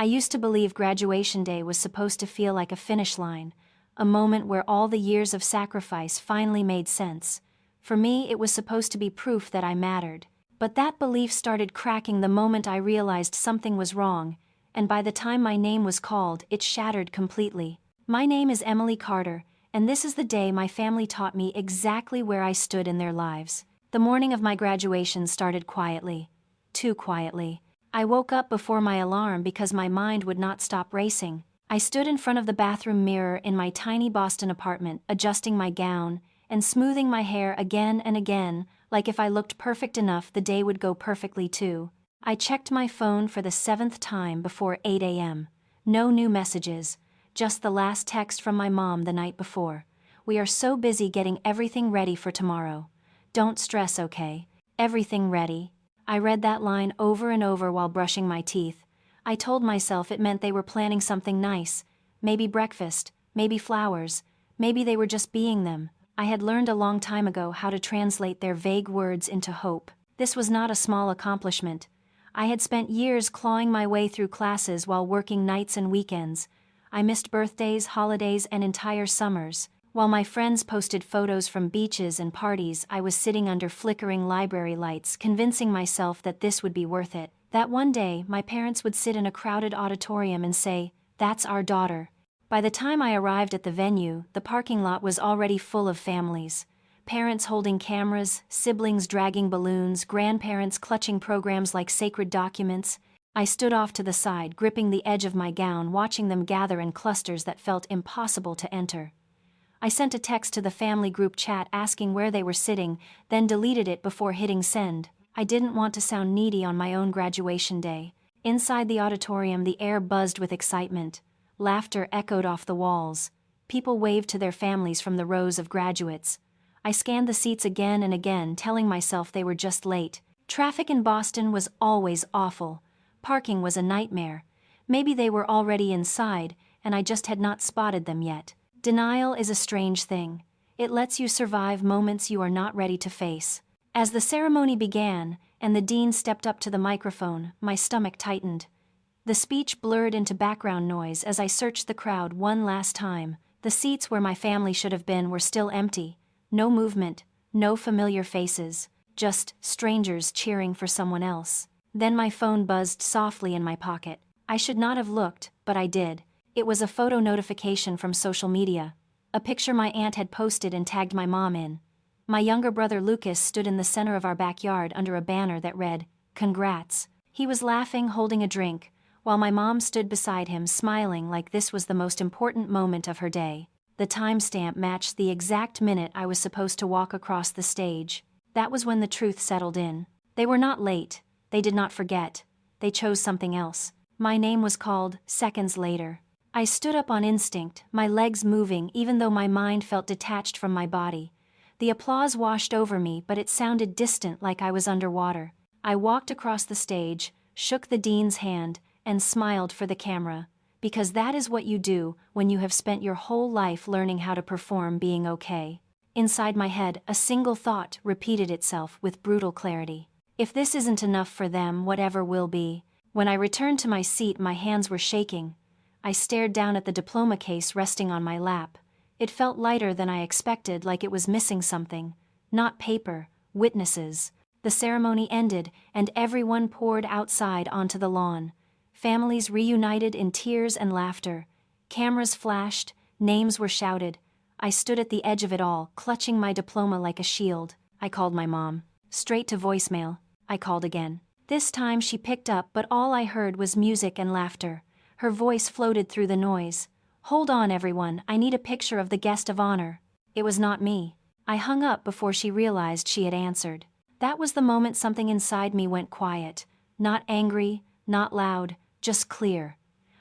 I used to believe graduation day was supposed to feel like a finish line, a moment where all the years of sacrifice finally made sense. For me, it was supposed to be proof that I mattered. But that belief started cracking the moment I realized something was wrong, and by the time my name was called, it shattered completely. My name is Emily Carter, and this is the day my family taught me exactly where I stood in their lives. The morning of my graduation started quietly. Too quietly. I woke up before my alarm because my mind would not stop racing. I stood in front of the bathroom mirror in my tiny Boston apartment, adjusting my gown and smoothing my hair again and again, like if I looked perfect enough the day would go perfectly too. I checked my phone for the 7th time before 8 a.m. No new messages, just the last text from my mom the night before. "We are so busy getting everything ready for tomorrow. Don't stress, okay? Everything ready." I read that line over and over while brushing my teeth. I told myself it meant they were planning something nice. Maybe breakfast, maybe flowers, maybe they were just being them. I had learned a long time ago how to translate their vague words into hope. This was not a small accomplishment. I had spent years clawing my way through classes while working nights and weekends. I missed birthdays, holidays, and entire summers. While my friends posted photos from beaches and parties, I was sitting under flickering library lights, convincing myself that this would be worth it. That one day, my parents would sit in a crowded auditorium and say, "That's our daughter." By the time I arrived at the venue, the parking lot was already full of families. Parents holding cameras, siblings dragging balloons, grandparents clutching programs like sacred documents. I stood off to the side, gripping the edge of my gown, watching them gather in clusters that felt impossible to enter. I sent a text to the family group chat asking where they were sitting, then deleted it before hitting send. I didn't want to sound needy on my own graduation day. Inside the auditorium, the air buzzed with excitement. Laughter echoed off the walls. People waved to their families from the rows of graduates. I scanned the seats again and again, telling myself they were just late. Traffic in Boston was always awful. Parking was a nightmare. Maybe they were already inside, and I just had not spotted them yet. Denial is a strange thing. It lets you survive moments you are not ready to face. As the ceremony began, and the dean stepped up to the microphone, my stomach tightened. The speech blurred into background noise as I searched the crowd one last time. The seats where my family should have been were still empty. No movement, no familiar faces, just strangers cheering for someone else. Then my phone buzzed softly in my pocket. I should not have looked, but I did. It was a photo notification from social media. A picture my aunt had posted and tagged my mom in. My younger brother Lucas stood in the center of our backyard under a banner that read, "Congrats." He was laughing, holding a drink, while my mom stood beside him smiling like this was the most important moment of her day. The timestamp matched the exact minute I was supposed to walk across the stage. That was when the truth settled in. They were not late. They did not forget. They chose something else. My name was called seconds later. I stood up on instinct, my legs moving even though my mind felt detached from my body. The applause washed over me, but it sounded distant, like I was underwater. I walked across the stage, shook the dean's hand, and smiled for the camera. Because that is what you do when you have spent your whole life learning how to perform being okay. Inside my head, a single thought repeated itself with brutal clarity. If this isn't enough for them, whatever will be. When I returned to my seat, my hands were shaking. I stared down at the diploma case resting on my lap. It felt lighter than I expected, like it was missing something. Not paper, witnesses. The ceremony ended, and everyone poured outside onto the lawn. Families reunited in tears and laughter. Cameras flashed, names were shouted. I stood at the edge of it all, clutching my diploma like a shield. I called my mom. Straight to voicemail. I called again. This time she picked up, but all I heard was music and laughter. Her voice floated through the noise. "Hold on, everyone, I need a picture of the guest of honor." It was not me. I hung up before she realized she had answered. That was the moment something inside me went quiet. Not angry, not loud, just clear.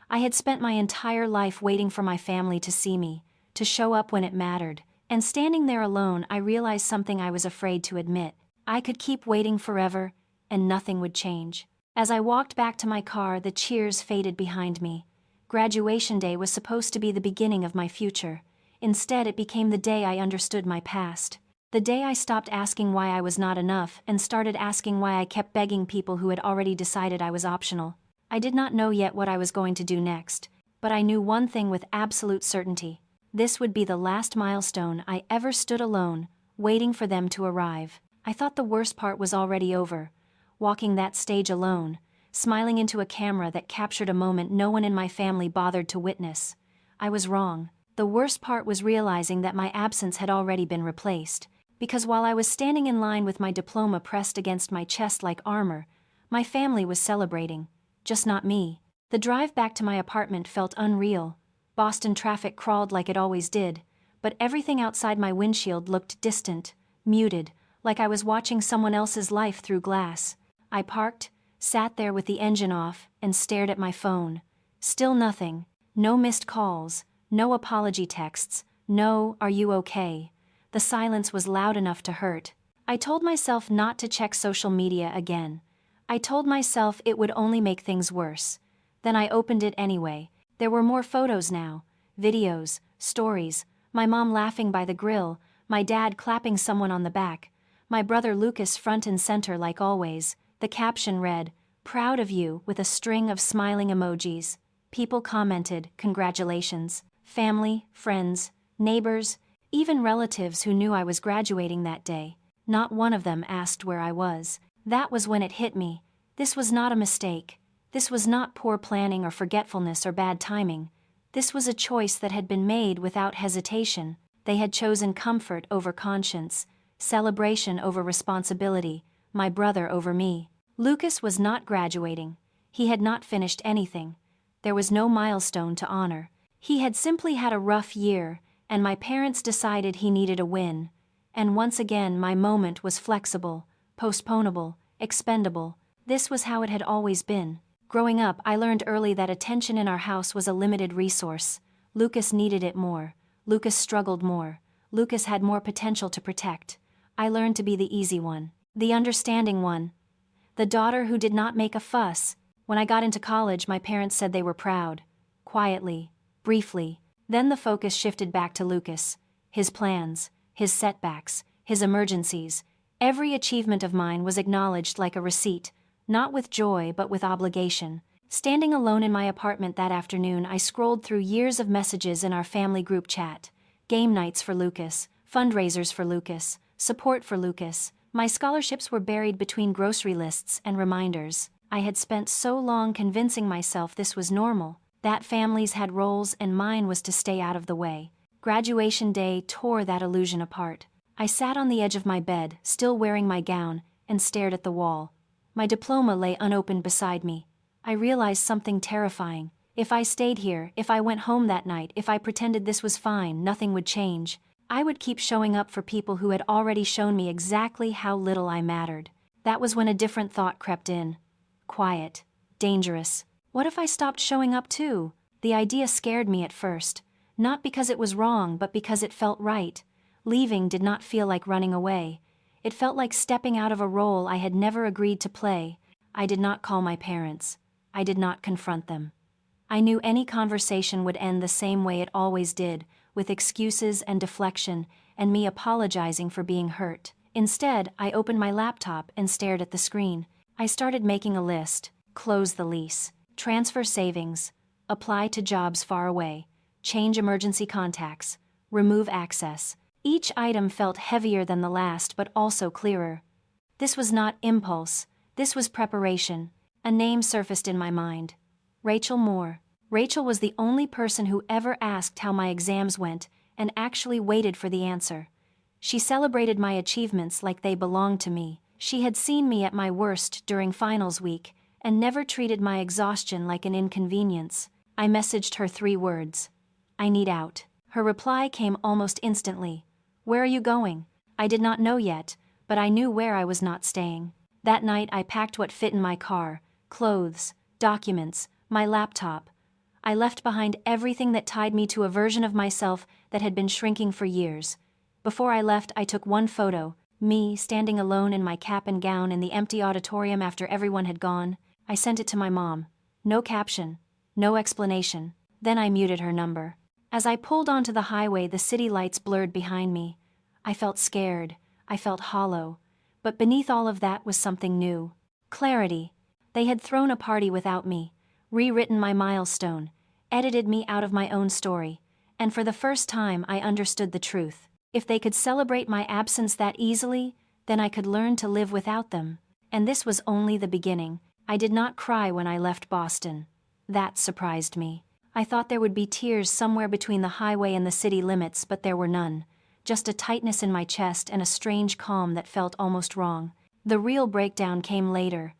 I had spent my entire life waiting for my family to see me, to show up when it mattered, and standing there alone, I realized something I was afraid to admit. I could keep waiting forever, and nothing would change. As I walked back to my car, the cheers faded behind me. Graduation day was supposed to be the beginning of my future. Instead, it became the day I understood my past. The day I stopped asking why I was not enough and started asking why I kept begging people who had already decided I was optional. I did not know yet what I was going to do next, but I knew one thing with absolute certainty. This would be the last milestone I ever stood alone, waiting for them to arrive. I thought the worst part was already over, walking that stage alone, smiling into a camera that captured a moment no one in my family bothered to witness. I was wrong. The worst part was realizing that my absence had already been replaced, because while I was standing in line with my diploma pressed against my chest like armor, my family was celebrating, just not me. The drive back to my apartment felt unreal. Boston traffic crawled like it always did, but everything outside my windshield looked distant, muted, like I was watching someone else's life through glass. I parked, sat there with the engine off, and stared at my phone. Still nothing. No missed calls, no apology texts, no "are you okay?" The silence was loud enough to hurt. I told myself not to check social media again. I told myself it would only make things worse. Then I opened it anyway. There were more photos now, videos, stories, my mom laughing by the grill, my dad clapping someone on the back, my brother Lucas front and center like always. The caption read, "Proud of you," with a string of smiling emojis. People commented, "Congratulations." Family, friends, neighbors, even relatives who knew I was graduating that day. Not one of them asked where I was. That was when it hit me. This was not a mistake. This was not poor planning or forgetfulness or bad timing. This was a choice that had been made without hesitation. They had chosen comfort over conscience, celebration over responsibility, my brother over me. Lucas was not graduating. He had not finished anything. There was no milestone to honor. He had simply had a rough year, and my parents decided he needed a win. And once again my moment was flexible, postponable, expendable. This was how it had always been. Growing up, I learned early that attention in our house was a limited resource. Lucas needed it more. Lucas struggled more. Lucas had more potential to protect. I learned to be the easy one, the understanding one, the daughter who did not make a fuss. When I got into college, my parents said they were proud. Quietly, briefly. Then the focus shifted back to Lucas. His plans, his setbacks, his emergencies. Every achievement of mine was acknowledged like a receipt, not with joy but with obligation. Standing alone in my apartment that afternoon, I scrolled through years of messages in our family group chat. Game nights for Lucas, fundraisers for Lucas, support for Lucas. My scholarships were buried between grocery lists and reminders. I had spent so long convincing myself this was normal, that families had roles and mine was to stay out of the way. Graduation day tore that illusion apart. I sat on the edge of my bed, still wearing my gown, and stared at the wall. My diploma lay unopened beside me. I realized something terrifying. If I stayed here, if I went home that night, if I pretended this was fine, nothing would change. I would keep showing up for people who had already shown me exactly how little I mattered. That was when a different thought crept in. Quiet. Dangerous. What if I stopped showing up too? The idea scared me at first. Not because it was wrong, but because it felt right. Leaving did not feel like running away. It felt like stepping out of a role I had never agreed to play. I did not call my parents. I did not confront them. I knew any conversation would end the same way it always did, with excuses and deflection, and me apologizing for being hurt. Instead, I opened my laptop and stared at the screen. I started making a list. Close the lease. Transfer savings. Apply to jobs far away. Change emergency contacts. Remove access. Each item felt heavier than the last but also clearer. This was not impulse. This was preparation. A name surfaced in my mind. Rachel Moore. Rachel was the only person who ever asked how my exams went and actually waited for the answer. She celebrated my achievements like they belonged to me. She had seen me at my worst during finals week and never treated my exhaustion like an inconvenience. I messaged her 3 words. I need out. Her reply came almost instantly. Where are you going? I did not know yet, but I knew where I was not staying. That night I packed what fit in my car, clothes, documents, my laptop. I left behind everything that tied me to a version of myself that had been shrinking for years. Before I left, I took one photo, me standing alone in my cap and gown in the empty auditorium after everyone had gone. I sent it to my mom. No caption, no explanation. Then I muted her number. As I pulled onto the highway, the city lights blurred behind me. I felt scared. I felt hollow. But beneath all of that was something new. Clarity. They had thrown a party without me. rewritten my milestone, edited me out of my own story, and for the first time I understood the truth. If they could celebrate my absence that easily, then I could learn to live without them. And this was only the beginning. I did not cry when I left Boston. That surprised me. I thought there would be tears somewhere between the highway and the city limits, but there were none. Just a tightness in my chest and a strange calm that felt almost wrong. The real breakdown came later.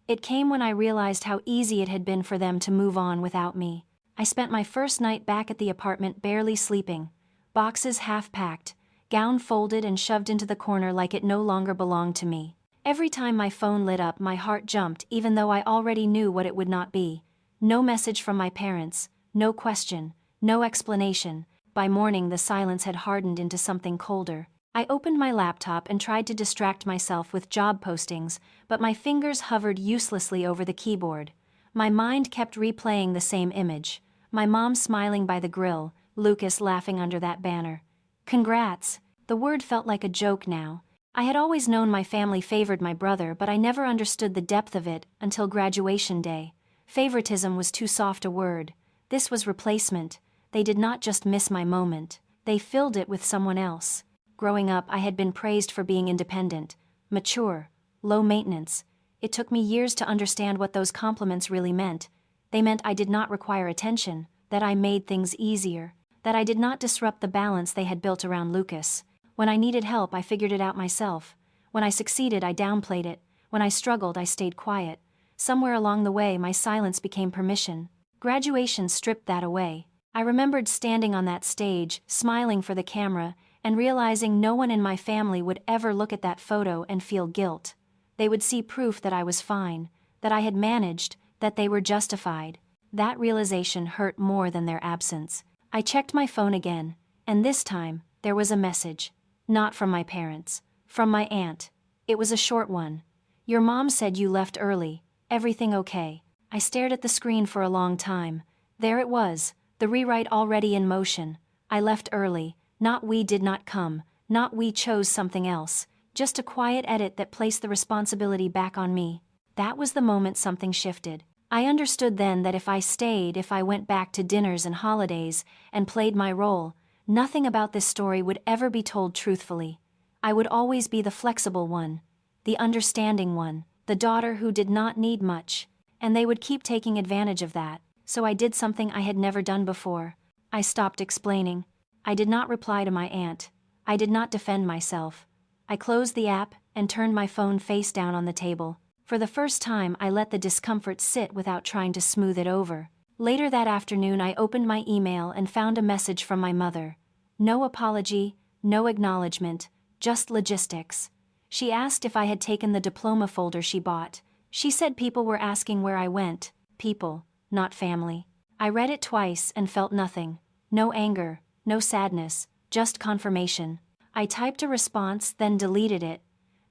It came when I realized how easy it had been for them to move on without me. I spent my first night back at the apartment barely sleeping. Boxes half-packed, gown folded and shoved into the corner like it no longer belonged to me. Every time my phone lit up, my heart jumped even though I already knew what it would not be. No message from my parents, no question, no explanation. By morning the silence had hardened into something colder. I opened my laptop and tried to distract myself with job postings, but my fingers hovered uselessly over the keyboard. My mind kept replaying the same image. My mom smiling by the grill, Lucas laughing under that banner. Congrats! The word felt like a joke now. I had always known my family favored my brother, but I never understood the depth of it until graduation day. Favoritism was too soft a word. This was replacement. They did not just miss my moment. They filled it with someone else. Growing up, I had been praised for being independent, mature, low maintenance. It took me years to understand what those compliments really meant. They meant I did not require attention, that I made things easier, that I did not disrupt the balance they had built around Lucas. When I needed help, I figured it out myself. When I succeeded, I downplayed it. When I struggled, I stayed quiet. Somewhere along the way, my silence became permission. Graduation stripped that away. I remembered standing on that stage, smiling for the camera, and realizing no one in my family would ever look at that photo and feel guilt. They would see proof that I was fine, that I had managed, that they were justified. That realization hurt more than their absence. I checked my phone again, and this time, there was a message. Not from my parents. From my aunt. It was a short one. Your mom said you left early. Everything okay? I stared at the screen for a long time. There it was, the rewrite already in motion. I left early. Not we did not come. Not we chose something else. Just a quiet edit that placed the responsibility back on me. That was the moment something shifted. I understood then that if I stayed, if I went back to dinners and holidays, and played my role, nothing about this story would ever be told truthfully. I would always be the flexible one, the understanding one, the daughter who did not need much, and they would keep taking advantage of that. So I did something I had never done before. I stopped explaining. I did not reply to my aunt. I did not defend myself. I closed the app and turned my phone face down on the table. For the first time, I let the discomfort sit without trying to smooth it over. Later that afternoon, I opened my email and found a message from my mother. No apology, no acknowledgement, just logistics. She asked if I had taken the diploma folder she bought. She said people were asking where I went. People, not family. I read it twice and felt nothing. No anger, no sadness, just confirmation. I typed a response, then deleted it.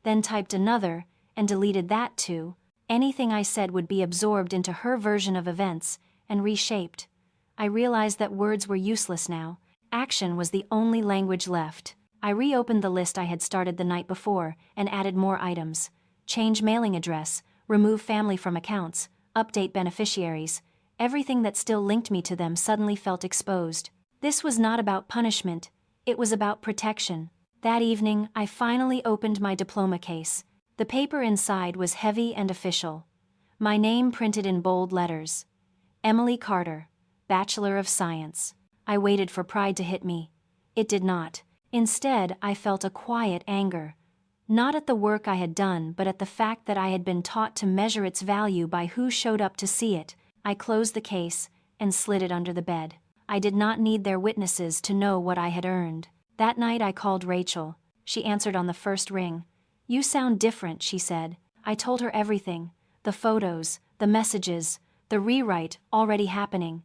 Then typed another, and deleted that too. Anything I said would be absorbed into her version of events, and reshaped. I realized that words were useless now. Action was the only language left. I reopened the list I had started the night before, and added more items. Change mailing address, remove family from accounts, update beneficiaries. Everything that still linked me to them suddenly felt exposed. This was not about punishment. It was about protection. That evening, I finally opened my diploma case. The paper inside was heavy and official. My name printed in bold letters. Emily Carter, Bachelor of Science. I waited for pride to hit me. It did not. Instead, I felt a quiet anger. Not at the work I had done, but at the fact that I had been taught to measure its value by who showed up to see it. I closed the case and slid it under the bed. I did not need their witnesses to know what I had earned. That night I called Rachel. She answered on the first ring. You sound different, she said. I told her everything. The photos, the messages, the rewrite already happening.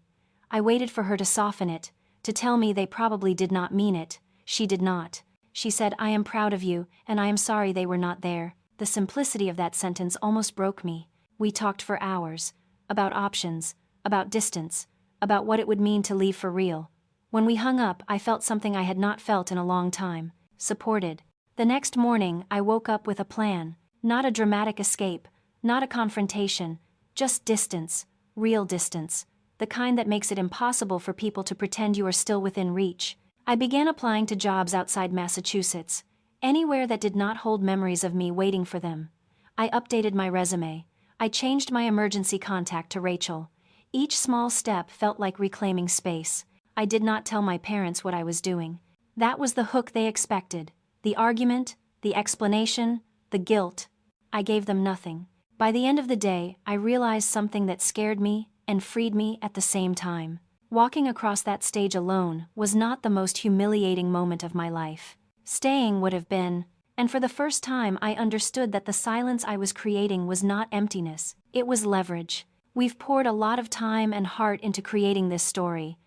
I waited for her to soften it, to tell me they probably did not mean it. She did not. She said, I am proud of you, and I am sorry they were not there. The simplicity of that sentence almost broke me. We talked for hours. About options, about distance, about what it would mean to leave for real. When we hung up, I felt something I had not felt in a long time. Supported. The next morning, I woke up with a plan. Not a dramatic escape, not a confrontation, just distance, real distance, the kind that makes it impossible for people to pretend you are still within reach. I began applying to jobs outside Massachusetts, anywhere that did not hold memories of me waiting for them. I updated my resume. I changed my emergency contact to Rachel. Each small step felt like reclaiming space. I did not tell my parents what I was doing. That was the hook they expected. The argument, the explanation, the guilt. I gave them nothing. By the end of the day, I realized something that scared me and freed me at the same time. Walking across that stage alone was not the most humiliating moment of my life. Staying would have been, and for the first time I understood that the silence I was creating was not emptiness, it was leverage. We've poured a lot of time and heart into creating this story.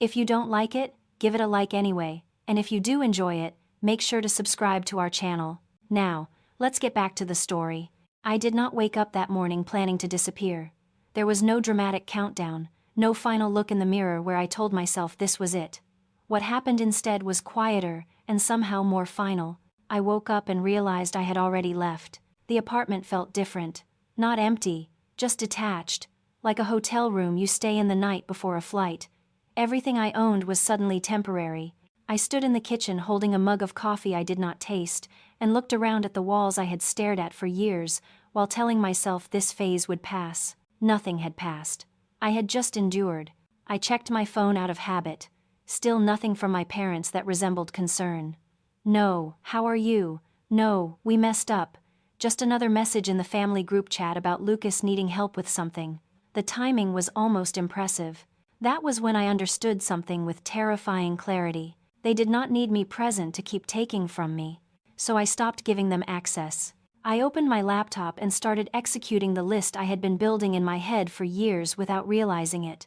If you don't like it, give it a like anyway, and if you do enjoy it, make sure to subscribe to our channel. Now, let's get back to the story. I did not wake up that morning planning to disappear. There was no dramatic countdown, no final look in the mirror where I told myself this was it. What happened instead was quieter and somehow more final. I woke up and realized I had already left. The apartment felt different. Not empty, just detached. Like a hotel room you stay in the night before a flight. Everything I owned was suddenly temporary. I stood in the kitchen holding a mug of coffee I did not taste, and looked around at the walls I had stared at for years, while telling myself this phase would pass. Nothing had passed. I had just endured. I checked my phone out of habit. Still nothing from my parents that resembled concern. No, how are you? No, we messed up. Just another message in the family group chat about Lucas needing help with something. The timing was almost impressive. That was when I understood something with terrifying clarity. They did not need me present to keep taking from me. So I stopped giving them access. I opened my laptop and started executing the list I had been building in my head for years without realizing it.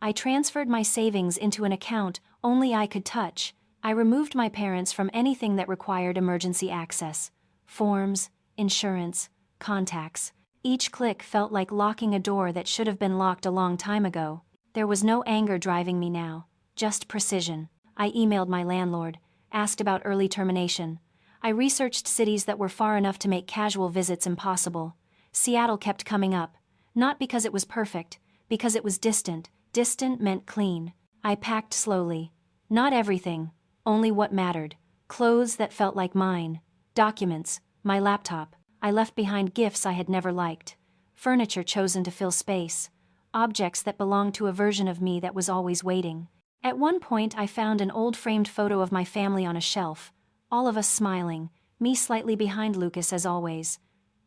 I transferred my savings into an account only I could touch. I removed my parents from anything that required emergency access. Forms, insurance, contacts. Each click felt like locking a door that should have been locked a long time ago. There was no anger driving me now, just precision. I emailed my landlord, asked about early termination. I researched cities that were far enough to make casual visits impossible. Seattle kept coming up, not because it was perfect, because it was distant. Distant meant clean. I packed slowly. Not everything, only what mattered. Clothes that felt like mine. Documents, my laptop. I left behind gifts I had never liked. Furniture chosen to fill space. Objects that belonged to a version of me that was always waiting. At one point I found an old framed photo of my family on a shelf. All of us smiling, me slightly behind Lucas as always.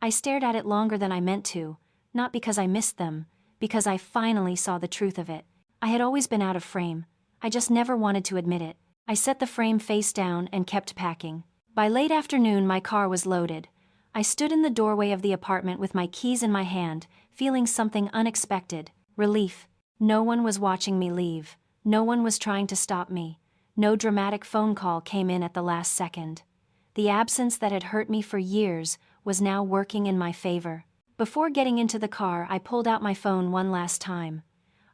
I stared at it longer than I meant to, not because I missed them, because I finally saw the truth of it. I had always been out of frame. I just never wanted to admit it. I set the frame face down and kept packing. By late afternoon my car was loaded. I stood in the doorway of the apartment with my keys in my hand, feeling something unexpected. Relief. No one was watching me leave. No one was trying to stop me. No dramatic phone call came in at the last second. The absence that had hurt me for years was now working in my favor. Before getting into the car, I pulled out my phone one last time.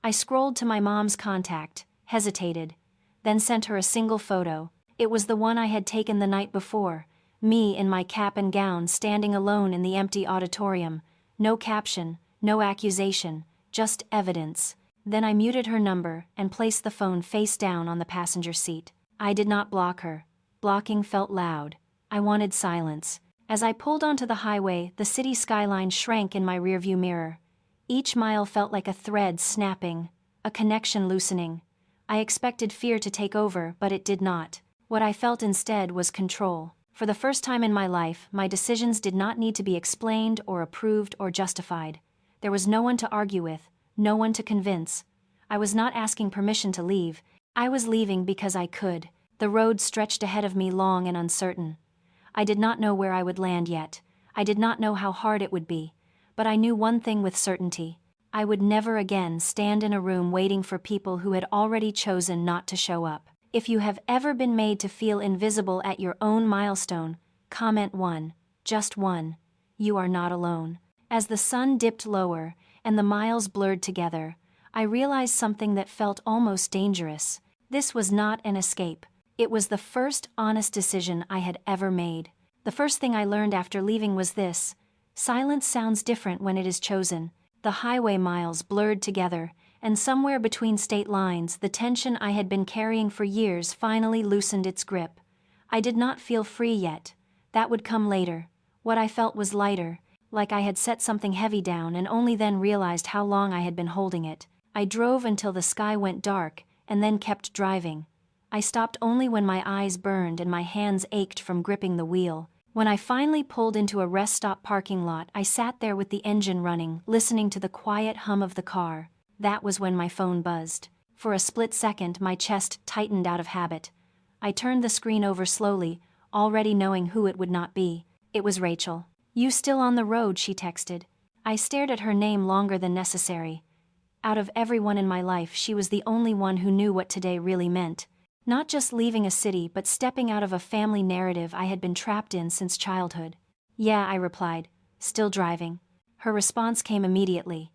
I scrolled to my mom's contact, hesitated, then sent her a single photo. It was the one I had taken the night before, me in my cap and gown standing alone in the empty auditorium. No caption, no accusation, just evidence. Then I muted her number and placed the phone face down on the passenger seat. I did not block her. Blocking felt loud. I wanted silence. As I pulled onto the highway, the city skyline shrank in my rearview mirror. Each mile felt like a thread snapping, a connection loosening. I expected fear to take over, but it did not. What I felt instead was control. For the first time in my life, my decisions did not need to be explained or approved or justified. There was no one to argue with, no one to convince. I was not asking permission to leave. I was leaving because I could. The road stretched ahead of me long and uncertain. I did not know where I would land yet. I did not know how hard it would be. But I knew one thing with certainty. I would never again stand in a room waiting for people who had already chosen not to show up. If you have ever been made to feel invisible at your own milestone, comment 1, just 1. You are not alone. As the sun dipped lower and the miles blurred together, I realized something that felt almost dangerous. This was not an escape. It was the first honest decision I had ever made. The first thing I learned after leaving was this: silence sounds different when it is chosen. The highway miles blurred together, and somewhere between state lines the tension I had been carrying for years finally loosened its grip. I did not feel free yet. That would come later. What I felt was lighter, like I had set something heavy down and only then realized how long I had been holding it. I drove until the sky went dark, and then kept driving. I stopped only when my eyes burned and my hands ached from gripping the wheel. When I finally pulled into a rest stop parking lot, I sat there with the engine running, listening to the quiet hum of the car. That was when my phone buzzed. For a split second, my chest tightened out of habit. I turned the screen over slowly, already knowing who it would not be. It was Rachel. "You still on the road?" she texted. I stared at her name longer than necessary. Out of everyone in my life, she was the only one who knew what today really meant. Not just leaving a city, but stepping out of a family narrative I had been trapped in since childhood. "Yeah," I replied, still driving. Her response came immediately.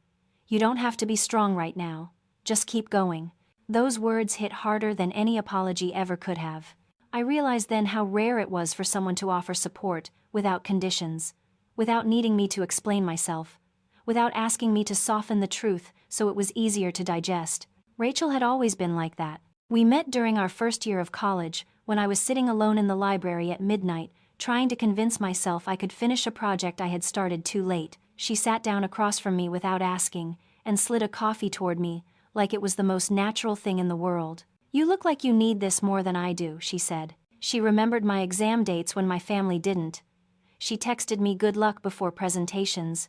"You don't have to be strong right now. Just keep going." Those words hit harder than any apology ever could have. I realized then how rare it was for someone to offer support, without conditions, without needing me to explain myself, without asking me to soften the truth so it was easier to digest. Rachel had always been like that. We met during our first year of college, when I was sitting alone in the library at midnight, trying to convince myself I could finish a project I had started too late. She sat down across from me without asking, and slid a coffee toward me, like it was the most natural thing in the world. "You look like you need this more than I do," she said. She remembered my exam dates when my family didn't. She texted me good luck before presentations.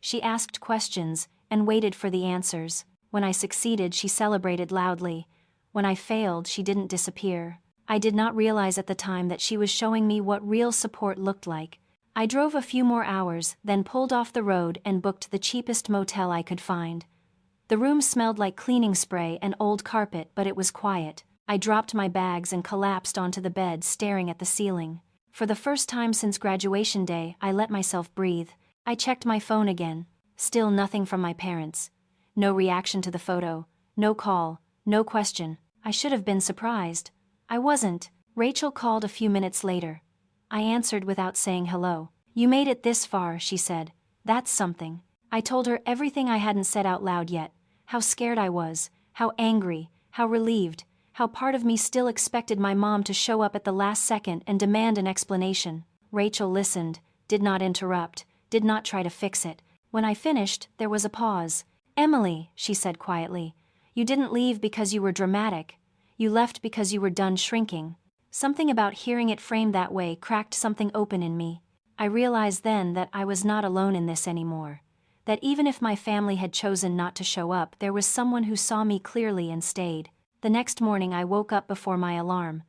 She asked questions, and waited for the answers. When I succeeded, she celebrated loudly. When I failed, she didn't disappear. I did not realize at the time that she was showing me what real support looked like. I drove a few more hours, then pulled off the road and booked the cheapest motel I could find. The room smelled like cleaning spray and old carpet, but it was quiet. I dropped my bags and collapsed onto the bed, staring at the ceiling. For the first time since graduation day, I let myself breathe. I checked my phone again. Still nothing from my parents. No reaction to the photo. No call. No question. I should have been surprised. I wasn't. Rachel called a few minutes later. I answered without saying hello. "You made it this far," she said. "That's something." I told her everything I hadn't said out loud yet. How scared I was, how angry, how relieved, how part of me still expected my mom to show up at the last second and demand an explanation. Rachel listened, did not interrupt, did not try to fix it. When I finished, there was a pause. "Emily," she said quietly, "you didn't leave because you were dramatic. You left because you were done shrinking." Something about hearing it framed that way cracked something open in me. I realized then that I was not alone in this anymore. That even if my family had chosen not to show up, there was someone who saw me clearly and stayed. The next morning I woke up before my alarm.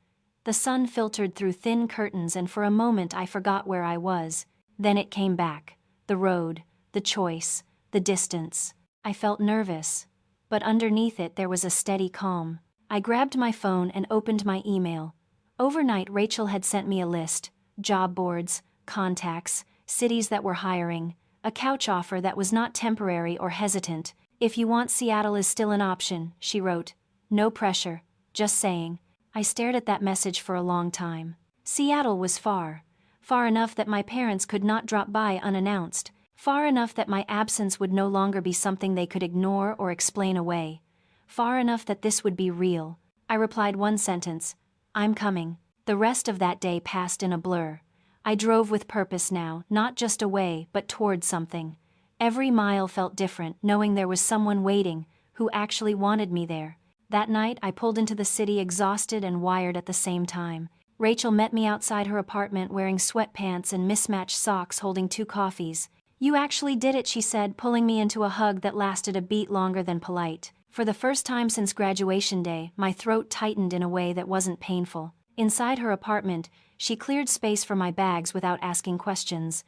The sun filtered through thin curtains and for a moment I forgot where I was. Then it came back. The road, the choice, the distance. I felt nervous. But underneath it there was a steady calm. I grabbed my phone and opened my email. Overnight Rachel had sent me a list. Job boards, contacts, cities that were hiring. A couch offer that was not temporary or hesitant. "If you want, Seattle is still an option," she wrote. No pressure, just saying. I stared at that message for a long time. Seattle was far. Far enough that my parents could not drop by unannounced. Far enough that my absence would no longer be something they could ignore or explain away. Far enough that this would be real. I replied one sentence. "I'm coming." The rest of that day passed in a blur. I drove with purpose now, not just away, but toward something. Every mile felt different, knowing there was someone waiting, who actually wanted me there. That night, I pulled into the city exhausted and wired at the same time. Rachel met me outside her apartment wearing sweatpants and mismatched socks, holding 2 coffees. "You actually did it," she said, pulling me into a hug that lasted a beat longer than polite. For the first time since graduation day, my throat tightened in a way that wasn't painful. Inside her apartment, she cleared space for my bags without asking questions.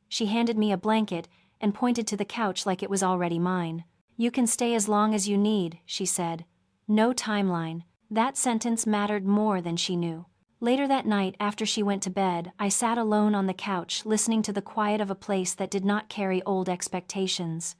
She handed me a blanket and pointed to the couch like it was already mine. "You can stay as long as you need," she said. No timeline. That sentence mattered more than she knew. Later that night, after she went to bed, I sat alone on the couch listening to the quiet of a place that did not carry old expectations.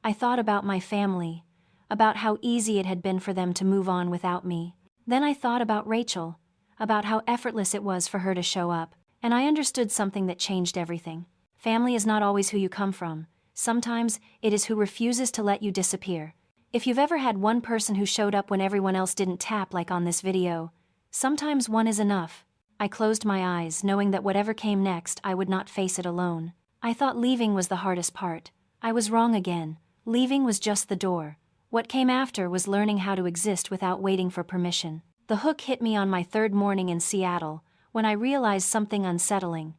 I thought about my family, about how easy it had been for them to move on without me. Then I thought about Rachel, about how effortless it was for her to show up, and I understood something that changed everything. Family is not always who you come from. sometimes it is who refuses to let you disappear. If you've ever had one person who showed up when everyone else didn't tap like on this video, sometimes one is enough. I closed my eyes, knowing that whatever came next, I would not face it alone. I thought leaving was the hardest part. I was wrong again. Leaving was just the door. What came after was learning how to exist without waiting for permission. The hook hit me on my third morning in Seattle, when I realized something unsettling.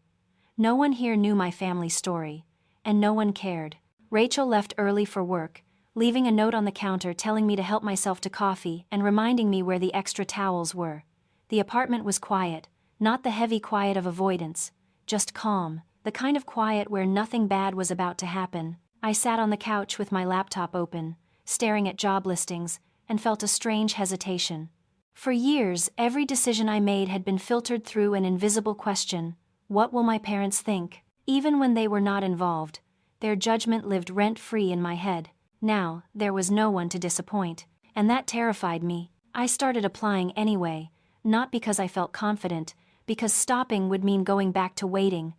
No one here knew my family story, and no one cared. Rachel left early for work, leaving a note on the counter telling me to help myself to coffee and reminding me where the extra towels were. The apartment was quiet, not the heavy quiet of avoidance, just calm, the kind of quiet where nothing bad was about to happen. I sat on the couch with my laptop open, staring at job listings, and felt a strange hesitation. For years, every decision I made had been filtered through an invisible question: what will my parents think? Even when they were not involved, their judgment lived rent-free in my head. Now, there was no one to disappoint, and that terrified me. I started applying anyway, not because I felt confident, because stopping would mean going back to waiting.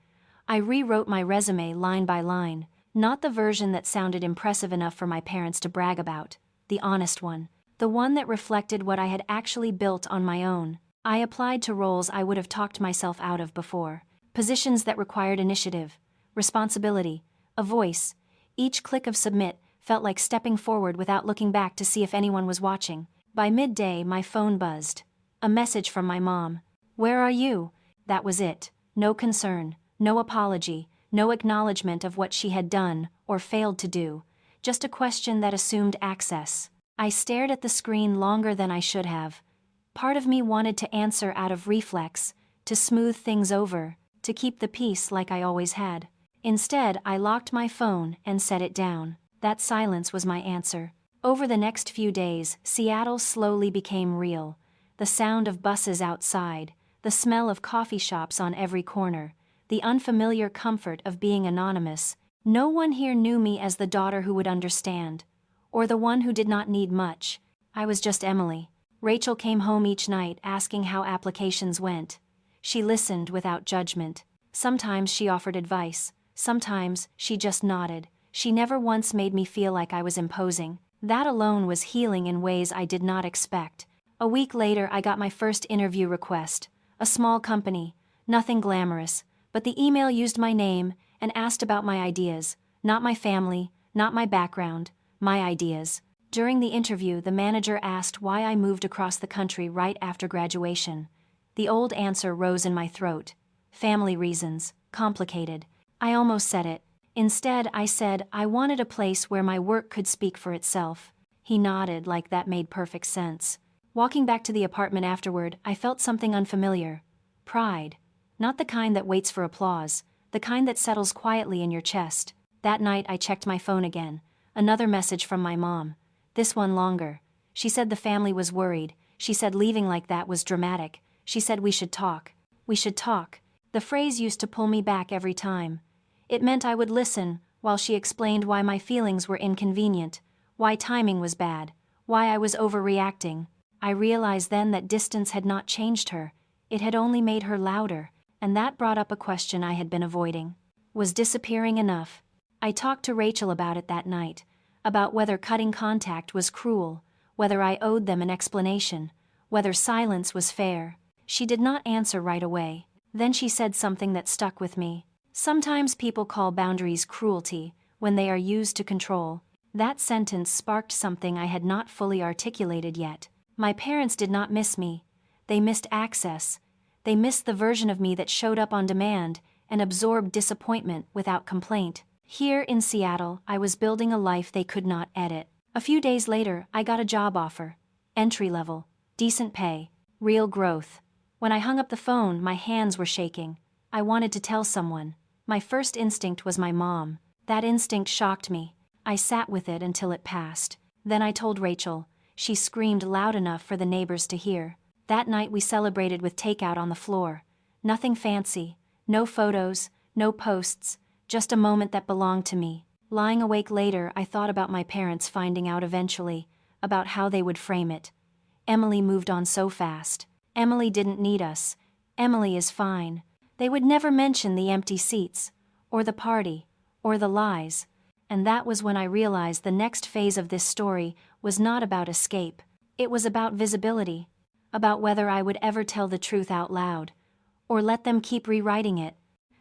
I rewrote my resume line by line, not the version that sounded impressive enough for my parents to brag about, the honest one, the one that reflected what I had actually built on my own. I applied to roles I would have talked myself out of before, positions that required initiative, responsibility, a voice. Each click of submit felt like stepping forward without looking back to see if anyone was watching. By midday, my phone buzzed. A message from my mom. "Where are you?" That was it. No concern, no apology, no acknowledgement of what she had done or failed to do. Just a question that assumed access. I stared at the screen longer than I should have. Part of me wanted to answer out of reflex, to smooth things over, to keep the peace like I always had. Instead, I locked my phone and set it down. That silence was my answer. Over the next few days, Seattle slowly became real. The sound of buses outside, the smell of coffee shops on every corner, the unfamiliar comfort of being anonymous. No one here knew me as the daughter who would understand, or the one who did not need much. I was just Emily. Rachel came home each night asking how applications went. She listened without judgment. Sometimes she offered advice, sometimes she just nodded. She never once made me feel like I was imposing. That alone was healing in ways I did not expect. A week later, I got my first interview request. A small company, nothing glamorous, but the email used my name and asked about my ideas, not my family, not my background, my ideas. During the interview, the manager asked why I moved across the country right after graduation. The old answer rose in my throat. Family reasons, complicated. I almost said it. Instead, I said I wanted a place where my work could speak for itself. He nodded like that made perfect sense. Walking back to the apartment afterward, I felt something unfamiliar. Pride. Not the kind that waits for applause, the kind that settles quietly in your chest. That night I checked my phone again. Another message from my mom. This one longer. She said the family was worried. She said leaving like that was dramatic. She said we should talk. We should talk. The phrase used to pull me back every time. It meant I would listen, while she explained why my feelings were inconvenient, why timing was bad, why I was overreacting. I realized then that distance had not changed her, it had only made her louder, and that brought up a question I had been avoiding. Was disappearing enough? I talked to Rachel about it that night, about whether cutting contact was cruel, whether I owed them an explanation, whether silence was fair. She did not answer right away. Then she said something that stuck with me. Sometimes people call boundaries cruelty when they are used to control. That sentence sparked something I had not fully articulated yet. My parents did not miss me. They missed access. They missed the version of me that showed up on demand and absorbed disappointment without complaint. Here in Seattle, I was building a life they could not edit. A few days later, I got a job offer. Entry level, decent pay, real growth. When I hung up the phone, my hands were shaking. I wanted to tell someone. My first instinct was my mom. That instinct shocked me. I sat with it until it passed. Then I told Rachel. She screamed loud enough for the neighbors to hear. That night we celebrated with takeout on the floor. Nothing fancy, no photos, no posts, just a moment that belonged to me. Lying awake later, I thought about my parents finding out eventually, about how they would frame it. Emily moved on so fast. Emily didn't need us. Emily is fine. They would never mention the empty seats, or the party, or the lies. and that was when I realized the next phase of this story was not about escape. It was about visibility, about whether I would ever tell the truth out loud, or let them keep rewriting it.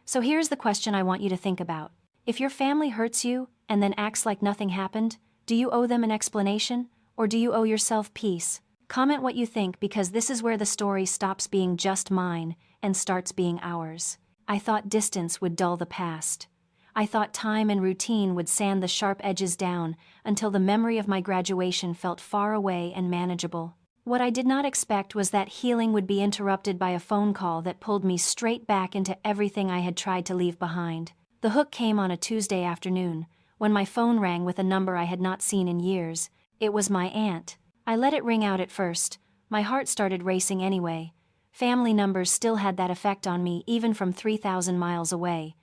So here's the question I want you to think about. If your family hurts you and then acts like nothing happened, do you owe them an explanation, or do you owe yourself peace? Comment what you think, because this is where the story stops being just mine and starts being ours. I thought distance would dull the past. I thought time and routine would sand the sharp edges down until the memory of my graduation felt far away and manageable. What I did not expect was that healing would be interrupted by a phone call that pulled me straight back into everything I had tried to leave behind. The hook came on a Tuesday afternoon, when my phone rang with a number I had not seen in years. It was my aunt. I let it ring out at first. My heart started racing anyway. Family numbers still had that effect on me, even from 3,000 miles away.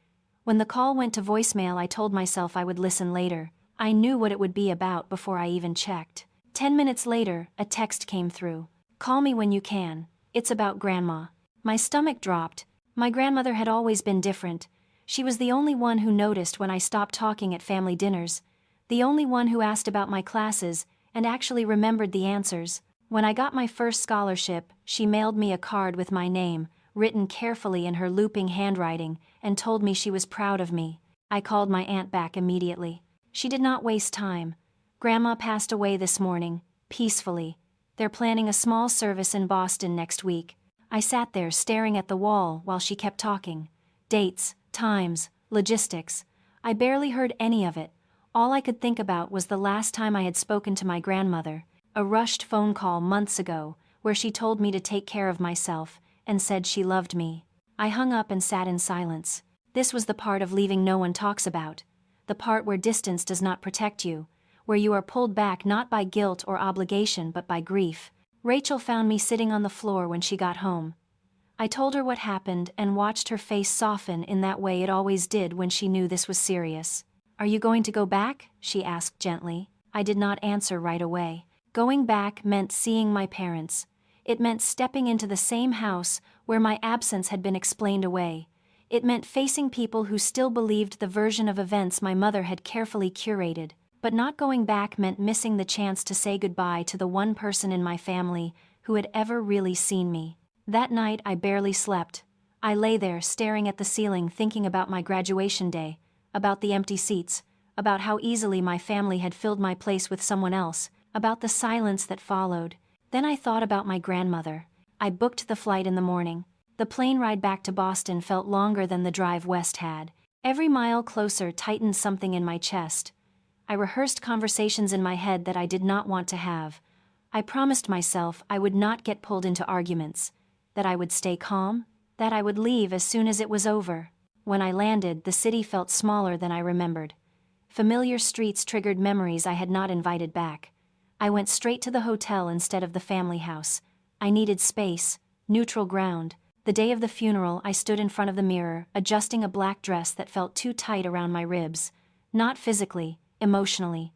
When the call went to voicemail, I told myself I would listen later. I knew what it would be about before I even checked. 10 minutes later, a text came through. "Call me when you can. It's about Grandma." My stomach dropped. My grandmother had always been different. She was the only one who noticed when I stopped talking at family dinners, the only one who asked about my classes and actually remembered the answers. When I got my first scholarship, she mailed me a card with my name, written carefully in her looping handwriting, and told me she was proud of me. I called my aunt back immediately. She did not waste time. "Grandma passed away this morning, peacefully. They're planning a small service in Boston next week." I sat there staring at the wall while she kept talking. Dates, times, logistics. I barely heard any of it. All I could think about was the last time I had spoken to my grandmother, a rushed phone call months ago, where she told me to take care of myself and said she loved me. I hung up and sat in silence. This was the part of leaving no one talks about. The part where distance does not protect you, where you are pulled back not by guilt or obligation but by grief. Rachel found me sitting on the floor when she got home. I told her what happened and watched her face soften in that way it always did when she knew this was serious. "Are you going to go back?" she asked gently. I did not answer right away. Going back meant seeing my parents. It meant stepping into the same house where my absence had been explained away. It meant facing people who still believed the version of events my mother had carefully curated. But not going back meant missing the chance to say goodbye to the one person in my family who had ever really seen me. That night I barely slept. I lay there staring at the ceiling, thinking about my graduation day, about the empty seats, about how easily my family had filled my place with someone else, about the silence that followed. Then I thought about my grandmother. I booked the flight in the morning. The plane ride back to Boston felt longer than the drive west had. Every mile closer tightened something in my chest. I rehearsed conversations in my head that I did not want to have. I promised myself I would not get pulled into arguments, that I would stay calm, that I would leave as soon as it was over. When I landed, the city felt smaller than I remembered. Familiar streets triggered memories I had not invited back. I went straight to the hotel instead of the family house. I needed space, neutral ground. The day of the funeral, I stood in front of the mirror, adjusting a black dress that felt too tight around my ribs. Not physically, emotionally.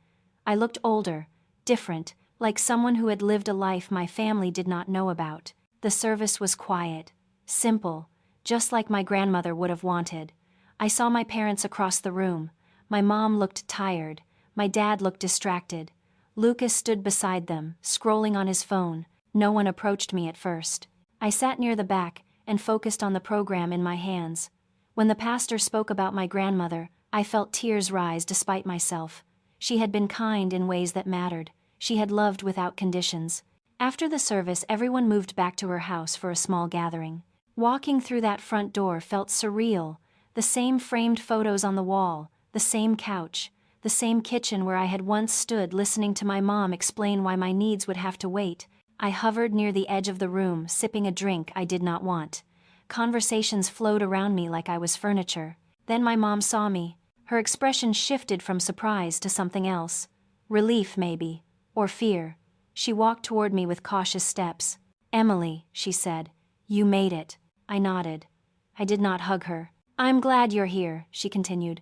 I looked older, different, like someone who had lived a life my family did not know about. The service was quiet, simple, just like my grandmother would have wanted. I saw my parents across the room. My mom looked tired. My dad looked distracted. Lucas stood beside them, scrolling on his phone. No one approached me at first. I sat near the back and focused on the program in my hands. When the pastor spoke about my grandmother, I felt tears rise despite myself. She had been kind in ways that mattered. She had loved without conditions. After the service, everyone moved back to her house for a small gathering. Walking through that front door felt surreal. The same framed photos on the wall, the same couch, the same kitchen where I had once stood listening to my mom explain why my needs would have to wait. I hovered near the edge of the room, sipping a drink I did not want. Conversations flowed around me like I was furniture. Then my mom saw me. Her expression shifted from surprise to something else. Relief, maybe. Or fear. She walked toward me with cautious steps. "Emily," she said, "you made it." I nodded. I did not hug her. "I'm glad you're here," she continued.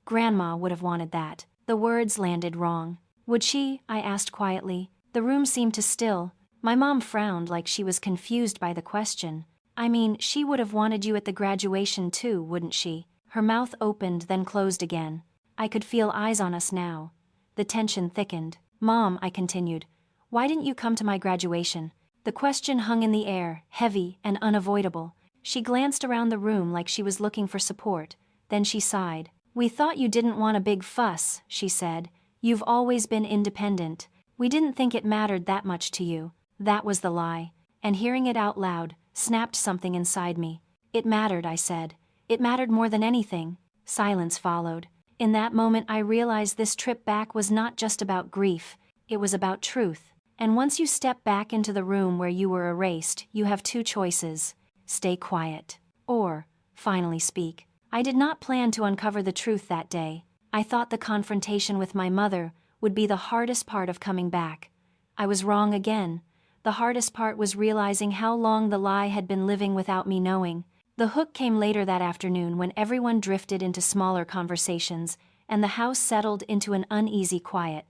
"Grandma would have wanted that." The words landed wrong. "Would she?" I asked quietly. The room seemed to still. My mom frowned like she was confused by the question. "I mean, she would have wanted you at the graduation too, wouldn't she?" Her mouth opened then closed again. I could feel eyes on us now. The tension thickened. "Mom," I continued, "why didn't you come to my graduation?" The question hung in the air, heavy and unavoidable. She glanced around the room like she was looking for support. Then she sighed. "We thought you didn't want a big fuss," she said. "You've always been independent. We didn't think it mattered that much to you." That was the lie. And hearing it out loud snapped something inside me. "It mattered," I said. "It mattered more than anything." Silence followed. In that moment I realized this trip back was not just about grief, it was about truth. And once you step back into the room where you were erased, you have two choices: stay quiet, or finally speak. I did not plan to uncover the truth that day. I thought the confrontation with my mother would be the hardest part of coming back. I was wrong again. The hardest part was realizing how long the lie had been living without me knowing. The hook came later that afternoon when everyone drifted into smaller conversations, and the house settled into an uneasy quiet.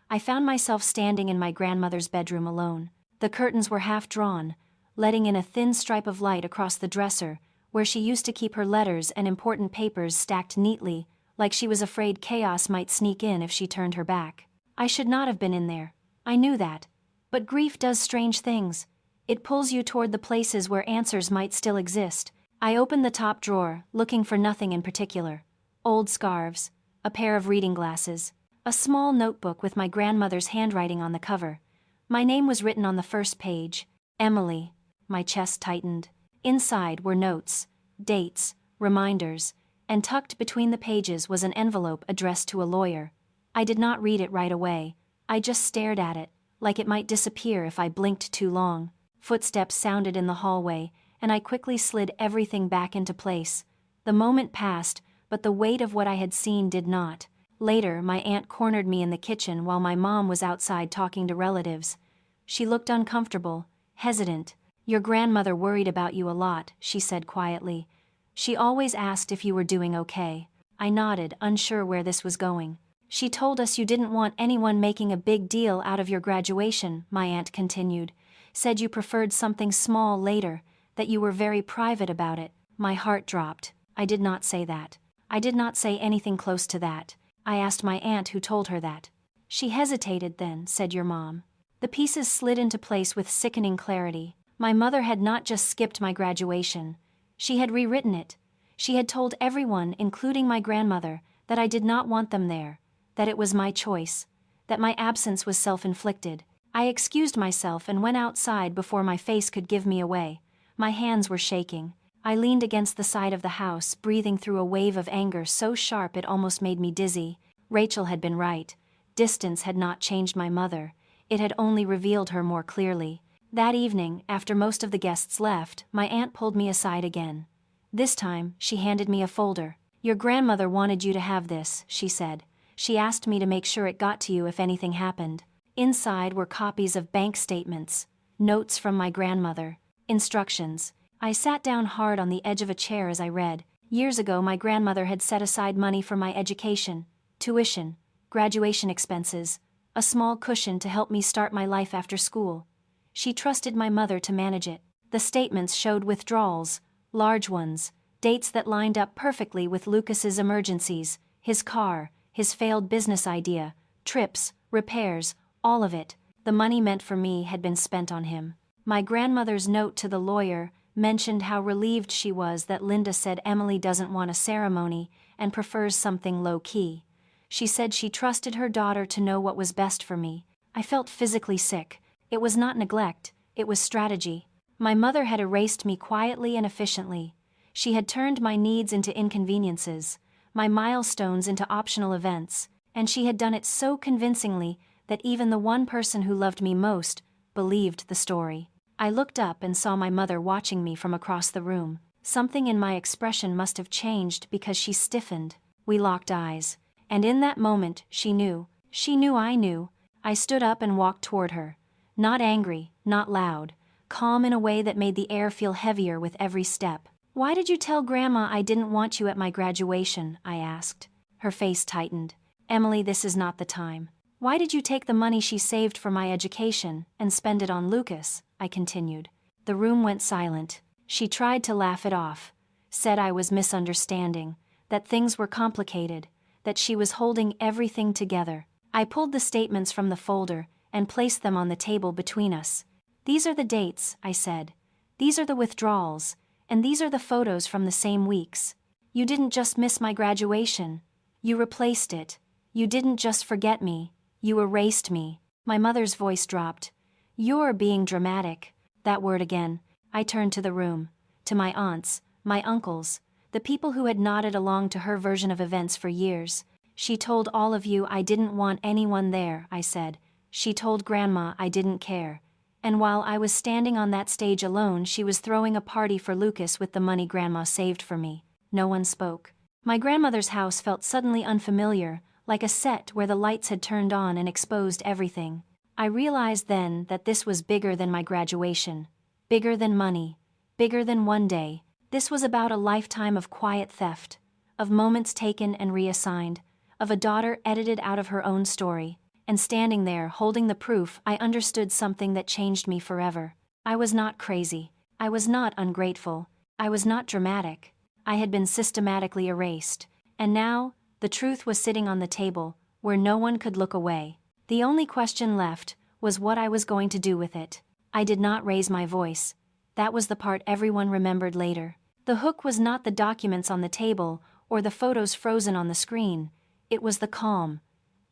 I found myself standing in my grandmother's bedroom alone. The curtains were half drawn, letting in a thin stripe of light across the dresser, where she used to keep her letters and important papers stacked neatly, like she was afraid chaos might sneak in if she turned her back. I should not have been in there. I knew that. But grief does strange things. It pulls you toward the places where answers might still exist. I opened the top drawer, looking for nothing in particular. Old scarves, a pair of reading glasses, a small notebook with my grandmother's handwriting on the cover. My name was written on the first page, Emily. My chest tightened. Inside were notes, dates, reminders, and tucked between the pages was an envelope addressed to a lawyer. I did not read it right away. I just stared at it, like it might disappear if I blinked too long. Footsteps sounded in the hallway, and I quickly slid everything back into place. The moment passed, but the weight of what I had seen did not. Later, my aunt cornered me in the kitchen while my mom was outside talking to relatives. She looked uncomfortable, hesitant. "Your grandmother worried about you a lot," she said quietly. "She always asked if you were doing okay." I nodded, unsure where this was going. "She told us you didn't want anyone making a big deal out of your graduation," my aunt continued. "Said you preferred something small later, that you were very private about it." My heart dropped. I did not say that. I did not say anything close to that. I asked my aunt who told her that. "She hesitated then," said your mom. The pieces slid into place with sickening clarity. My mother had not just skipped my graduation. She had rewritten it. She had told everyone, including my grandmother, that I did not want them there, that it was my choice, that my absence was self-inflicted. I excused myself and went outside before my face could give me away. My hands were shaking. I leaned against the side of the house, breathing through a wave of anger so sharp it almost made me dizzy. Rachel had been right. Distance had not changed my mother. It had only revealed her more clearly. That evening, after most of the guests left, my aunt pulled me aside again. This time, she handed me a folder. "Your grandmother wanted you to have this," she said. "She asked me to make sure it got to you if anything happened." Inside were copies of bank statements, notes from my grandmother, instructions. I sat down hard on the edge of a chair as I read. Years ago, my grandmother had set aside money for my education, tuition, graduation expenses, a small cushion to help me start my life after school. She trusted my mother to manage it. The statements showed withdrawals, large ones, dates that lined up perfectly with Lucas's emergencies, his car, his failed business idea, trips, repairs, all of it. The money meant for me had been spent on him. My grandmother's note to the lawyer mentioned how relieved she was that Linda said Emily doesn't want a ceremony and prefers something low-key. She said she trusted her daughter to know what was best for me. I felt physically sick. It was not neglect, it was strategy. My mother had erased me quietly and efficiently. She had turned my needs into inconveniences, my milestones into optional events, and she had done it so convincingly that even the one person who loved me most believed the story. I looked up and saw my mother watching me from across the room. Something in my expression must have changed because she stiffened. We locked eyes. And in that moment, she knew. She knew I knew. I stood up and walked toward her. Not angry, not loud. Calm in a way that made the air feel heavier with every step. "Why did you tell Grandma I didn't want you at my graduation?" I asked. Her face tightened. "Emily, this is not the time." "Why did you take the money she saved for my education and spend it on Lucas?" I continued. The room went silent. She tried to laugh it off, said I was misunderstanding, that things were complicated, that she was holding everything together. I pulled the statements from the folder and placed them on the table between us. "These are the dates," I said. "These are the withdrawals, and these are the photos from the same weeks. You didn't just miss my graduation. You replaced it. You didn't just forget me. You erased me." My mother's voice dropped. "You're being dramatic." That word again. I turned to the room. To my aunts, my uncles, the people who had nodded along to her version of events for years. "She told all of you I didn't want anyone there," I said. "She told Grandma I didn't care. And while I was standing on that stage alone, she was throwing a party for Lucas with the money Grandma saved for me." No one spoke. My grandmother's house felt suddenly unfamiliar, like a set where the lights had turned on and exposed everything. I realized then that this was bigger than my graduation. Bigger than money. Bigger than one day. This was about a lifetime of quiet theft. Of moments taken and reassigned. Of a daughter edited out of her own story. And standing there, holding the proof, I understood something that changed me forever. I was not crazy. I was not ungrateful. I was not dramatic. I had been systematically erased. And now, the truth was sitting on the table, where no one could look away. The only question left was what I was going to do with it. I did not raise my voice. That was the part everyone remembered later. The hook was not the documents on the table or the photos frozen on the screen. It was the calm.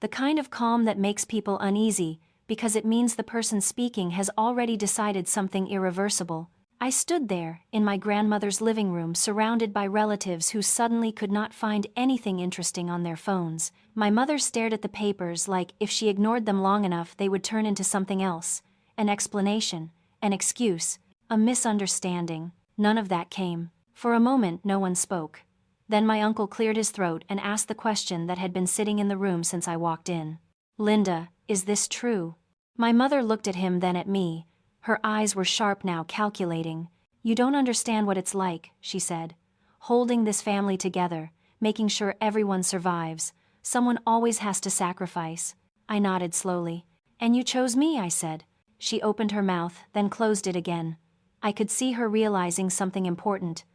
The kind of calm that makes people uneasy because it means the person speaking has already decided something irreversible. I stood there, in my grandmother's living room, surrounded by relatives who suddenly could not find anything interesting on their phones. My mother stared at the papers like if she ignored them long enough they would turn into something else. An explanation, an excuse, a misunderstanding. None of that came. For a moment no one spoke. Then my uncle cleared his throat and asked the question that had been sitting in the room since I walked in. "Linda, is this true?" My mother looked at him, then at me. Her eyes were sharp now, calculating. "You don't understand what it's like," she said. "Holding this family together, making sure everyone survives. Someone always has to sacrifice." I nodded slowly. "And you chose me," I said. She opened her mouth, then closed it again. I could see her realizing something important.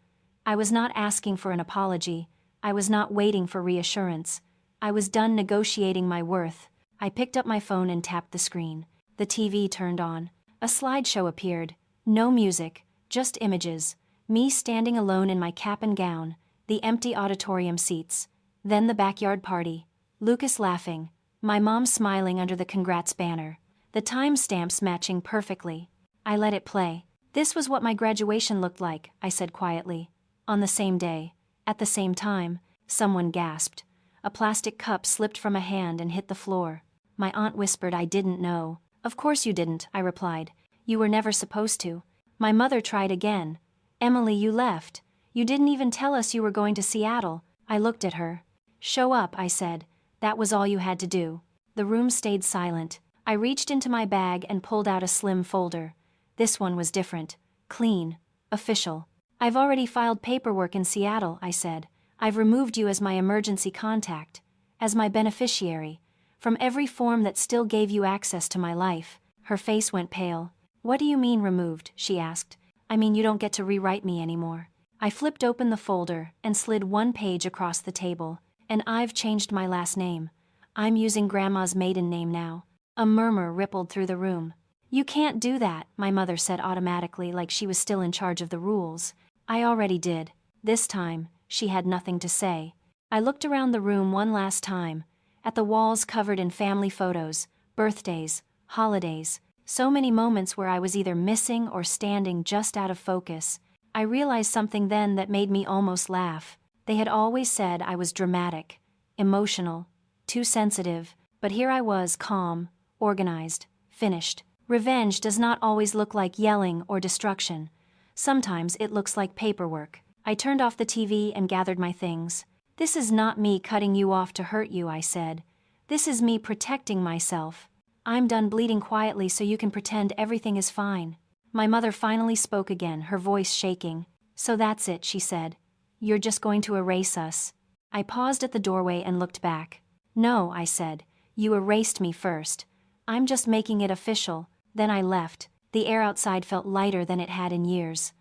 I was not asking for an apology. I was not waiting for reassurance. I was done negotiating my worth. I picked up my phone and tapped the screen. The TV turned on. A slideshow appeared. No music, just images. Me standing alone in my cap and gown, the empty auditorium seats. Then the backyard party. Lucas laughing. My mom smiling under the congrats banner. The timestamps matching perfectly. I let it play. "This was what my graduation looked like," I said quietly. "On the same day. At the same time." Someone gasped. A plastic cup slipped from a hand and hit the floor. My aunt whispered, "I didn't know." "Of course you didn't," I replied. "You were never supposed to." My mother tried again. "Emily, you left. You didn't even tell us you were going to Seattle." I looked at her. "Show up," I said. "That was all you had to do." The room stayed silent. I reached into my bag and pulled out a slim folder. This one was different. Clean. Official. "I've already filed paperwork in Seattle," I said. "I've removed you as my emergency contact. As my beneficiary. From every form that still gave you access to my life." Her face went pale. "What do you mean removed?" she asked. "I mean you don't get to rewrite me anymore." I flipped open the folder and slid one page across the table. "And I've changed my last name. I'm using Grandma's maiden name now." A murmur rippled through the room. "You can't do that," my mother said automatically, like she was still in charge of the rules. "I already did." This time, she had nothing to say. I looked around the room one last time. At the walls covered in family photos, birthdays, holidays, so many moments where I was either missing or standing just out of focus. I realized something then that made me almost laugh. They had always said I was dramatic, emotional, too sensitive, but here I was, calm, organized, finished. Revenge does not always look like yelling or destruction. Sometimes it looks like paperwork. I turned off the TV and gathered my things. "This is not me cutting you off to hurt you," I said. "This is me protecting myself. I'm done bleeding quietly so you can pretend everything is fine." My mother finally spoke again, her voice shaking. "So that's it," she said. "You're just going to erase us." I paused at the doorway and looked back. "No," I said. "You erased me first. I'm just making it official." Then I left. The air outside felt lighter than it had in years.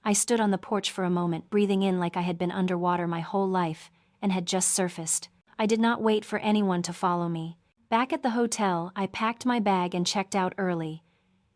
I stood on the porch for a moment, breathing in like I had been underwater my whole life, and had just surfaced. I did not wait for anyone to follow me. Back at the hotel, I packed my bag and checked out early.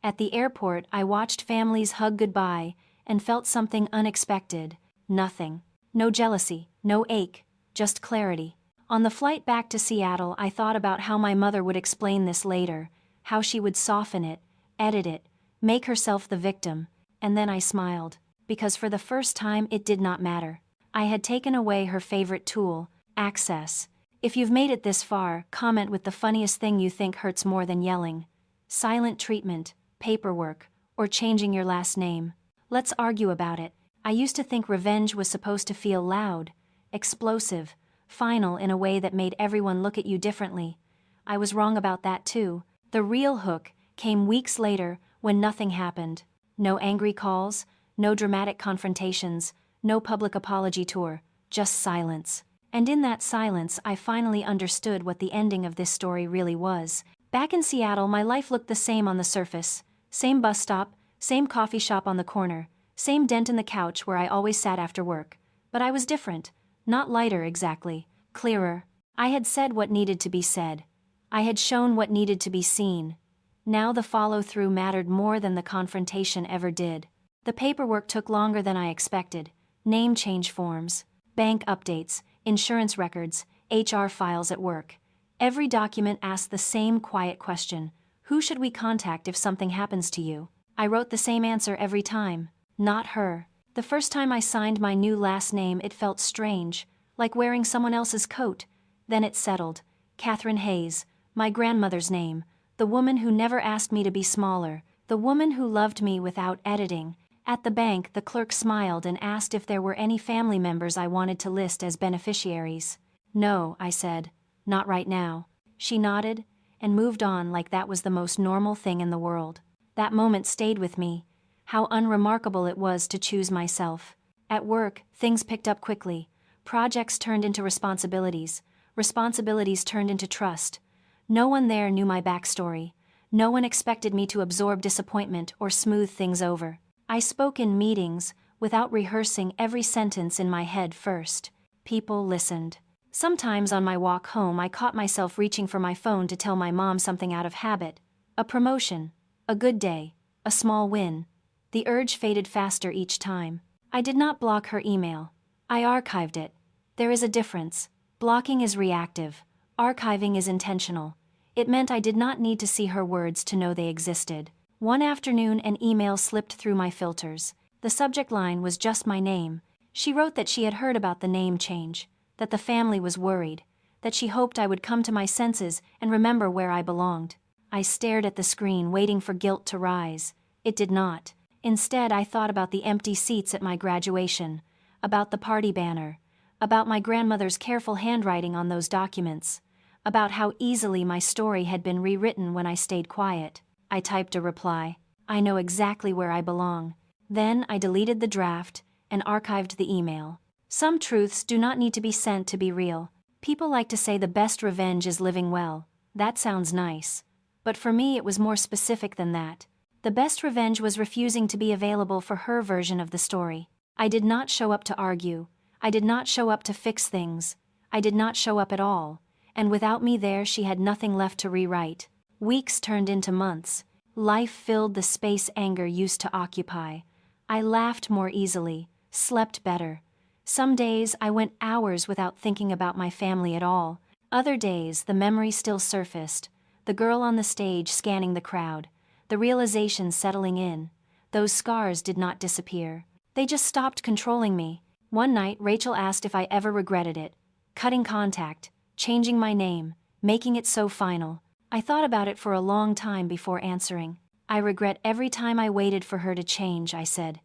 At the airport, I watched families hug goodbye and felt something unexpected. Nothing. No jealousy, no ache, just clarity. On the flight back to Seattle, I thought about how my mother would explain this later, how she would soften it, edit it, make herself the victim, and then I smiled, because for the first time it did not matter. I had taken away her favorite tool, access. If you've made it this far, comment with the funniest thing you think hurts more than yelling. Silent treatment, paperwork, or changing your last name. Let's argue about it. I used to think revenge was supposed to feel loud, explosive, final in a way that made everyone look at you differently. I was wrong about that too. The real hook came weeks later when nothing happened. No angry calls, no dramatic confrontations, no public apology tour, just silence. And in that silence, I finally understood what the ending of this story really was. Back in Seattle, my life looked the same on the surface. Same bus stop, same coffee shop on the corner, same dent in the couch where I always sat after work. But I was different. Not lighter exactly, clearer. I had said what needed to be said. I had shown what needed to be seen. Now the follow-through mattered more than the confrontation ever did. The paperwork took longer than I expected. Name change forms, bank updates, insurance records, HR files at work. Every document asked the same quiet question: who should we contact if something happens to you? I wrote the same answer every time: not her. The first time I signed my new last name, it felt strange, like wearing someone else's coat. Then it settled. Catherine Hayes, my grandmother's name, the woman who never asked me to be smaller, the woman who loved me without editing. At the bank, the clerk smiled and asked if there were any family members I wanted to list as beneficiaries. No, I said, not right now. She nodded and moved on like that was the most normal thing in the world. That moment stayed with me. How unremarkable it was to choose myself. At work, things picked up quickly. Projects turned into responsibilities. Responsibilities turned into trust. No one there knew my backstory. No one expected me to absorb disappointment or smooth things over. I spoke in meetings, without rehearsing every sentence in my head first. People listened. Sometimes on my walk home, I caught myself reaching for my phone to tell my mom something out of habit. A promotion, a good day, a small win. The urge faded faster each time. I did not block her email. I archived it. There is a difference. Blocking is reactive. Archiving is intentional. It meant I did not need to see her words to know they existed. One afternoon, an email slipped through my filters. The subject line was just my name. She wrote that she had heard about the name change, that the family was worried, that she hoped I would come to my senses and remember where I belonged. I stared at the screen, waiting for guilt to rise. It did not. Instead, I thought about the empty seats at my graduation, about the party banner, about my grandmother's careful handwriting on those documents, about how easily my story had been rewritten when I stayed quiet. I typed a reply. I know exactly where I belong. Then I deleted the draft and archived the email. Some truths do not need to be sent to be real. People like to say the best revenge is living well. That sounds nice. But for me, it was more specific than that. The best revenge was refusing to be available for her version of the story. I did not show up to argue. I did not show up to fix things. I did not show up at all. And without me there, she had nothing left to rewrite. Weeks turned into months. Life filled the space anger used to occupy. I laughed more easily, slept better. Some days I went hours without thinking about my family at all. Other days the memory still surfaced. The girl on the stage scanning the crowd. The realization settling in. Those scars did not disappear. They just stopped controlling me. One night Rachel asked if I ever regretted it. Cutting contact, changing my name, making it so final. I thought about it for a long time before answering. I regret every time I waited for her to change, I said.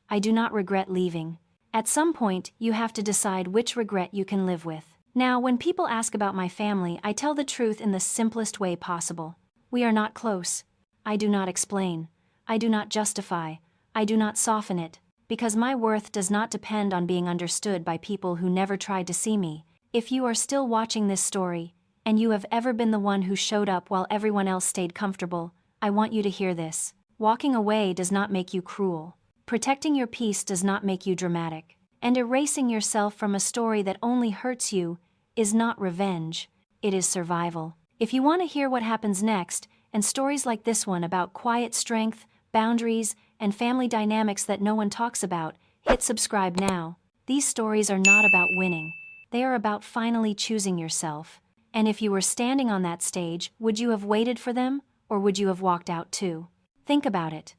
I do not regret leaving. At some point, you have to decide which regret you can live with. Now, when people ask about my family, I tell the truth in the simplest way possible. We are not close. I do not explain. I do not justify. I do not soften it. Because my worth does not depend on being understood by people who never tried to see me. If you are still watching this story, and you have ever been the one who showed up while everyone else stayed comfortable, I want you to hear this. Walking away does not make you cruel. Protecting your peace does not make you dramatic. And erasing yourself from a story that only hurts you is not revenge, it is survival. If you want to hear what happens next, and stories like this one about quiet strength, boundaries, and family dynamics that no one talks about, hit subscribe now. These stories are not about winning, they are about finally choosing yourself. And if you were standing on that stage, would you have waited for them, or would you have walked out too? Think about it.